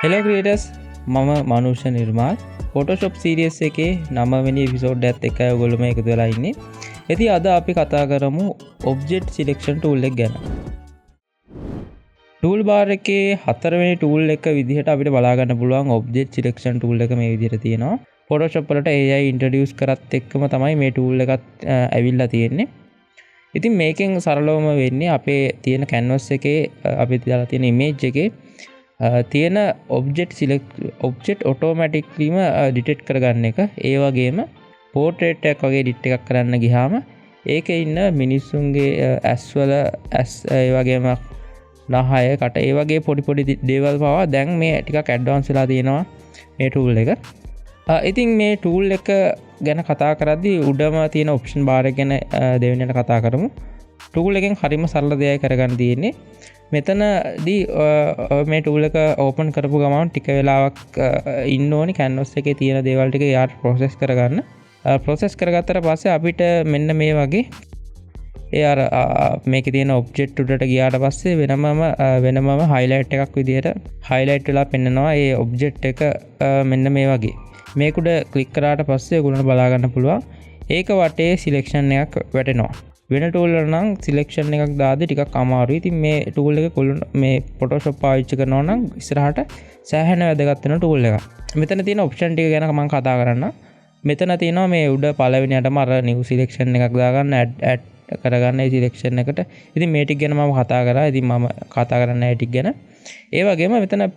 Hello creators මම මනුෂ්‍ය නිර්මාල් Photoshop serious එකේ 9 වෙනි එපිසෝඩ් එකත් එක්ක ඔයගොල්ලෝ එකතු වෙලා ඉන්නේ. ඉතින් අද අපි කතා කරමු ඔබ්ජෙක්ට් සිලෙක්ෂන් ටූල් එක ගැන. ටූල් බාර් එකේ 4 වෙනි ටූල් එක විදිහට අපිට බලා ගන්න පුළුවන් ඔබ්ජෙක්ට් සිලෙක්ෂන් ටූල් එක මේ විදිහට තියෙනවා. ෆොටෝෂොප් වලට AI ඉන්ට්‍රොඩියුස් කරත් එක්කම තමයි මේ ටූල් එකත් ඇවිල්ලා තියෙන්නේ. ඉතින් මේකෙන් සරලවම වෙන්නේ අපේ තියෙන canvas එකේ අපි දාලා තියෙන image එකේ තියෙන ඔබ්ජෙක්ට් ඔටෝමැටික්ලිම ඩිටෙක්ට් කරගන්න එක. ඒ වගේම පෝර්ට්‍රේට් එකක් වගේ එඩිට් එකක් කරන්න ගියාම ඒකේ ඉන්න මිනිස්සුන්ගේ ඇස්වල ඒ වගේම නහය කට ඒ වගේ පොඩි දේවල් පවා දැන් මේ ටිකක් ඇඩ්වාන්ස් වෙලා තියෙනවා මේ ටූල් එක. ඉතින් මේ ටූල් එක ගැන කතා කරද්දී උඩම තියෙන ඔප්ෂන් බාර් එක ගැන දෙවෙනියට කතා කරමු. ටූල් එකෙන් හරිම සරල දෙයක් කරගන්න තියෙන්නේ. මෙතනදී මේ ටූල් එක ඕපන් කරපු ගමන් ටික වෙලාවක් ඉන්න ඕනි canvas එකේ තියෙන දේවල් ටික යාට ප්‍රොසෙස් කරගන්න. ප්‍රොසෙස් කරගත්තට පස්සේ අපිට මෙන්න මේ වගේ ඒ අර මේකේ තියෙන ඔබ්ජෙක්ට් උඩට ගියාට පස්සේ වෙනමම highlight එකක් විදියට highlight වෙලා පෙන්නනවා ඒ ඔබ්ජෙක්ට් එක මෙන්න මේ වගේ. මේක උඩ ක්ලික් කරාට පස්සේ ඔයගොල්ලන්ට බලා ගන්න පුළුවන් ඒක වටේ සිලෙක්ෂන් එකක් වැටෙනවා. වෙන ටූල් වල නම් සිලෙක්ෂන් එකක් දාද්දි ටිකක් අමාරුයි. ඉතින් මේ ටූල් එක මේ Photoshop පාවිච්චි කරනවා නම් ඉස්සරහට සෑහෙන වැදගත් වෙන ටූල් එකක්. මෙතන තියෙන ඔප්ෂන් ටික ගැන මම කතා කරන්න. මෙතන තියෙනවා මේ උඩ පළවෙනියටම අර new selection එකක් දාගන්න add කරගන්න ඒ සිලෙක්ෂන් එකට. ඉතින් මේ ටික ගැන මම කතා කරා. ඉතින් මම කතා කරන්නේ ඒ ටික ගැන. ඒ වගේම මෙතන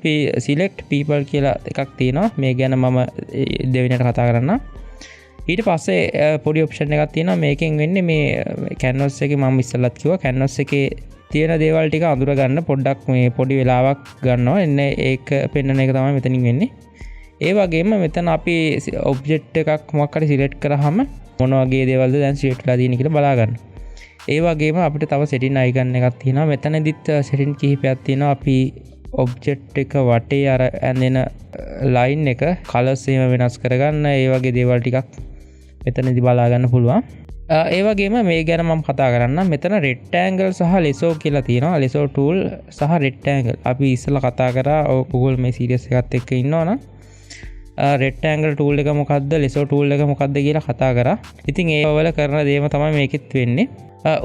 select people කියලා එකක් තියෙනවා. මේ ගැන මම දෙවෙනියට කතා කරන්න. ඊට පස්සේ පොඩි ඔප්ෂන් එකක් තියෙනවා. මේකෙන් වෙන්නේ මේ canvas එකේ මම ඉස්සෙල්ලත් කිව්වා canvas එකේ තියෙන දේවල් ටික අඳුර ගන්න පොඩ්ඩක් මේ පොඩි වෙලාවක් ගන්නවා. එන්නේ ඒක පෙන්වන එක තමයි මෙතනින් වෙන්නේ. ඒ වගේම මෙතන අපි ඔබ්ජෙක්ට් එකක් මොකක් හරි සිලෙක්ට් කරාම මොන වගේ දේවල්ද දැන් සිලෙක්ට් වෙලා තියෙන්නේ කියලා බලා ගන්න. ඒ වගේම අපිට තව setting icon එකක් තියෙනවා. මෙතනදිත් setting කිහිපයක් තියෙනවා. අපි ඔබ්ජෙක්ට් එක වටේ අර ඇඳෙන line එක colors එහෙම වෙනස් කරගන්න ඒ වගේ දේවල් ටිකක් මෙතනදි බලා ගන්න පුළුවන්. ඒ වගේම මේ ගැන මම කතා කරන්න. මෙතන rectangle සහ lasso කියලා තියෙනවා. lasso tool සහ rectangle. අපි ඉස්සෙල්ලා කතා කරා Google මේ series එකත් එක්ක ඉන්නවනම් rectangle tool එක මොකද්ද lasso tool එක මොකද්ද කියලා කතා කරා. ඉතින් ඒ වල කරන දේම තමයි මේකෙත් වෙන්නේ.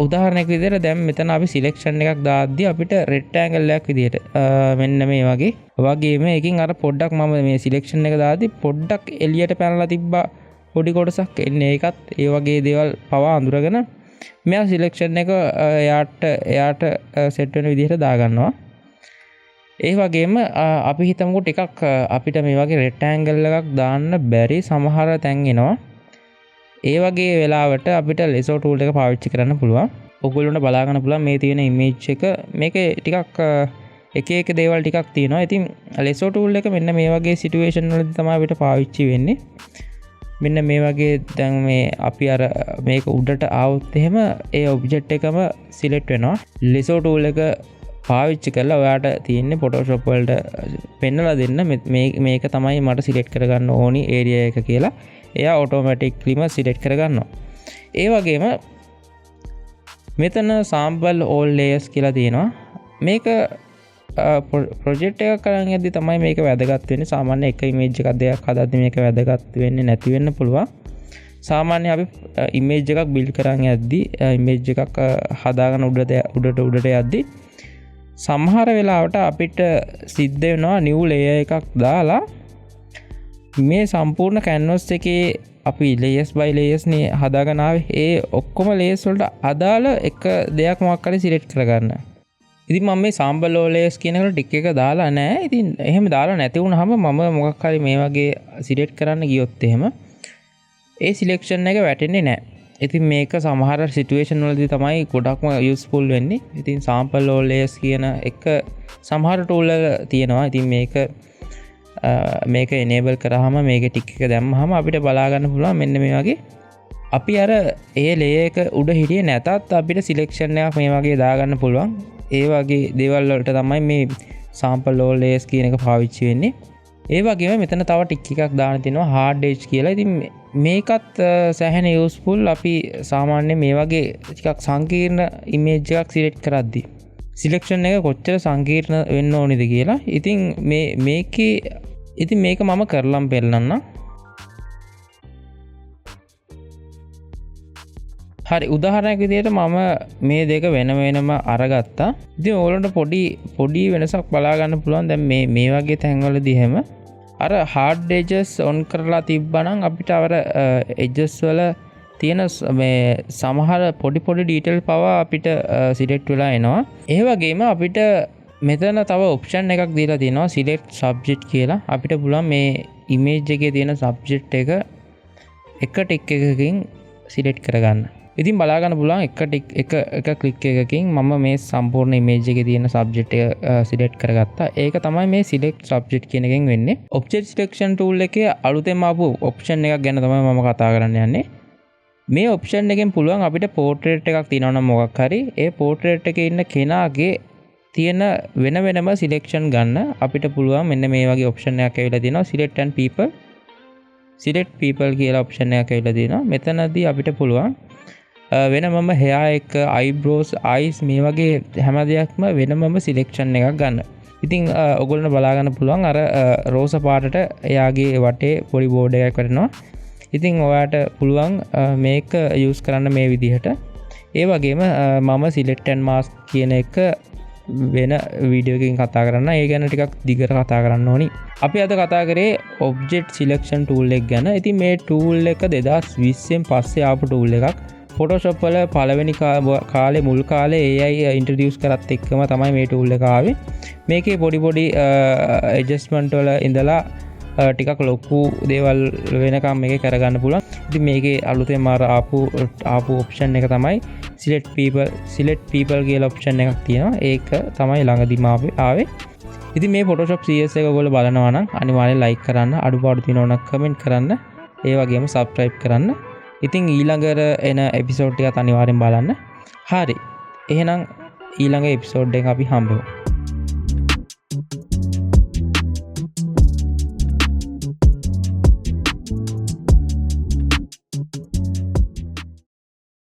උදාහරණයක් විදිහට දැන් මෙතන අපි සිලෙක්ෂන් එකක් දාද්දී අපිට rectangle එකක් විදිහට මෙන්න මේ වගේම එකකින් අර පොඩ්ඩක් මම මේ සිලෙක්ෂන් එක දාද්දී පොඩ්ඩක් එළියට පැනලා තිබ්බා පොඩි කොටසක් එන්නේ. ඒකත් ඒ වගේ දේවල් පවා අඳුරගෙන මෙයා සිලෙක්ෂන් එක එයාට සෙට් වෙන විදිහට දාගන්නවා. ඒ වගේම අපි හිතමුකෝ ටිකක් අපිට මේ වගේ rectangle එකක් දාන්න බැරි සමහර තැන් එනවා. ඒ වගේ වෙලාවට අපිට lasso tool එක පාවිච්චි කරන්න පුළුවන්. ඔයගොල්ලන්ට බලා ගන්න පුළුවන් මේ තියෙන image එක මේකේ ටිකක් එක දේවල් ටිකක් තියෙනවා. ඉතින් lasso tool එක මෙන්න මේ වගේ situation වලදී තමයි අපිට පාවිච්චි වෙන්නේ. මෙන්න මේ වගේ දැන් මේ අපි අර මේක උඩට ආවොත් එහෙම ඒ ඔබ්ජෙක්ට් එකම සිලෙක්ට් වෙනවා. lasso tool එක පාවිච්චි කරලා ඔයාට තියෙන්නේ Photoshop වලට පෙන්නලා දෙන්න මේක තමයි මට සිලෙක්ට් කරගන්න ඕනි ඒරියා එක කියලා. එයා ඔටෝමැටික්ලිම සිලෙක්ට් කරගන්නවා. ඒ වගේම මෙතන sample all layers කියලා තියෙනවා. මේක ප්‍රොජෙක්ට් එකක් කරන් යද්දි තමයි මේක වැදගත් වෙන්නේ. සාමාන්‍ය එක ඉමේජ් එකක් දෙයක් හදද්දි මේක වැදගත් වෙන්නේ නැති වෙන්න පුළුවන්. සාමාන්‍ය අපි ඉමේජ් එකක් බිල්ඩ් කරන් යද්දි ඉමේජ් එකක් හදාගෙන උඩට යද්දි සමහර වෙලාවට අපිට සිද්ධ වෙනවා new layer එකක් දාලා මේ සම්පූර්ණ canvas එකේ අපි layers by layers නේ හදාගෙන ආවේ. ඒ ඔක්කොම layers වලට අදාළ එක දෙයක් මොකක් හරි select කරගන්න. ඉතින් මම මේ sample all layers කියන එකට ටික් එක දාලා නැහැ. ඉතින් එහෙම දාලා නැති වුනහම මම මොකක් හරි මේ වගේ select කරන්න ගියොත් එහෙම ඒ selection එක වැටෙන්නේ නැහැ. ඉතින් මේක සමහර situation වලදී තමයි ගොඩක්ම useful වෙන්නේ. ඉතින් sample all layers කියන එක සමහර tool වල තියෙනවා. ඉතින් මේක enable කරාම මේක ටික් එක දැම්මහම අපිට බලා ගන්න පුළුවන් මෙන්න මේ වගේ අපි අර ඒ layer එක උඩ හිටියේ නැතත් අපිට selection එකක් මේ වගේ දාගන්න පුළුවන්. ඒ වගේ දේවල් වලට තමයි මේ sample all layers කියන එක පාවිච්චි වෙන්නේ. ඒ වගේම මෙතන තව ටික් එකක් දාන්න තියෙනවා hard edge කියලා. ඉතින් මේකත් සෑහෙන යූස්ෆුල් අපි සාමාන්‍යයෙන් මේ වගේ ටිකක් සංකීර්ණ ඉමේජ් එකක් සිලෙක්ට් කරද්දී සිලෙක්ෂන් එක කොච්චර සංකීර්ණ වෙන්න ඕනිද කියලා. ඉතින් මේක මම කරලම් පෙන්නන්න. හරි, උදාහරණයක් විදිහට මම මේ දෙක වෙනම අරගත්තා. ඉතින් ඕගොල්ලන්ට පොඩි වෙනසක් බලා ගන්න පුළුවන්. දැන් මේ වගේ තැන්වලදී හැම අර hard edges on කරලා තිබ්බනම් අපිට අර edges වල තියෙන මේ සමහර පොඩි ඩීටේල් පවා අපිට සිලෙක්ට් වෙලා එනවා. ඒ වගේම අපිට මෙතන තව ඔප්ෂන් එකක් දීලා තියෙනවා select subject කියලා. අපිට පුළුවන් මේ image එකේ තියෙන subject එක ටික් එකකින් select කරගන්න. ඉතින් බලා ගන්න පුළුවන් එක ක්ලික් එකකින් මම මේ සම්පූර්ණ image එකේ තියෙන subject එක select කරගත්තා. ඒක තමයි මේ select subject කියන එකෙන් වෙන්නේ. object selection tool එකේ අලුතෙන් ආපු option එකක් ගැන තමයි මම කතා කරන්න යන්නේ. මේ option එකෙන් පුළුවන් අපිට portrait එකක් තියෙනවා නම් මොකක් හරි ඒ portrait එකේ ඉන්න කෙනාගේ තියෙන වෙනම selection ගන්න අපිට පුළුවන්. මෙන්න මේ වගේ option එකක් ඇවිල්ලා තියෙනවා select and people කියලා option එකක් ඇවිල්ලා තියෙනවා. මෙතනදී අපිට පුළුවන් වෙනමම hair එක, eyebrows, eyes මේ වගේ හැම දෙයක්ම වෙනමම selection එකක් ගන්න. ඉතින් ඔයගොල්ලෝ බලා ගන්න පුළුවන් අර රෝස පාටට එයාගේ වටේ පොඩි බෝඩ් එකක් වටනවා. ඉතින් ඔයාට පුළුවන් මේක use කරන්න මේ විදිහට. ඒ වගේම මම select and mask කියන එක වෙන වීඩියෝ එකකින් කතා කරන්න. ඒ ගැන ටිකක් දිගට කතා කරන්න ඕනි. අපි අද කතා කරේ object selection tool එක ගැන. ඉතින් මේ tool එක 2020න් පස්සේ ආපු tool එකක්. Photoshop වල පළවෙනි කාලේ මුල් කාලේ AI introduce කරත් එක්කම තමයි මේ tool එක ආවේ. මේකේ පොඩි adjustment වල ඉඳලා ටිකක් ලොකු දේවල් වෙනකම් මේක කරගන්න පුළුවන්. ඉතින් මේකේ අලුතෙන් ආපු option එක තමයි select people කියලා option එකක් තියෙනවා. ඒක තමයි ළඟදිම ආවේ. ඉතින් මේ Photoshop CS එක ඔයගොල්ලෝ බලනවා නම් අනිවාර්යෙන් like කරන්න, අඩුපාඩු තියෙනවා නම් comment කරන්න, ඒ වගේම subscribe කරන්න. ඉතින් ඊළඟට එන එපිසෝඩ් එකත් අනිවාර්යෙන් බලන්න. හරි. එහෙනම් ඊළඟ එපිසෝඩ් එකෙන් අපි හම්බෙමු.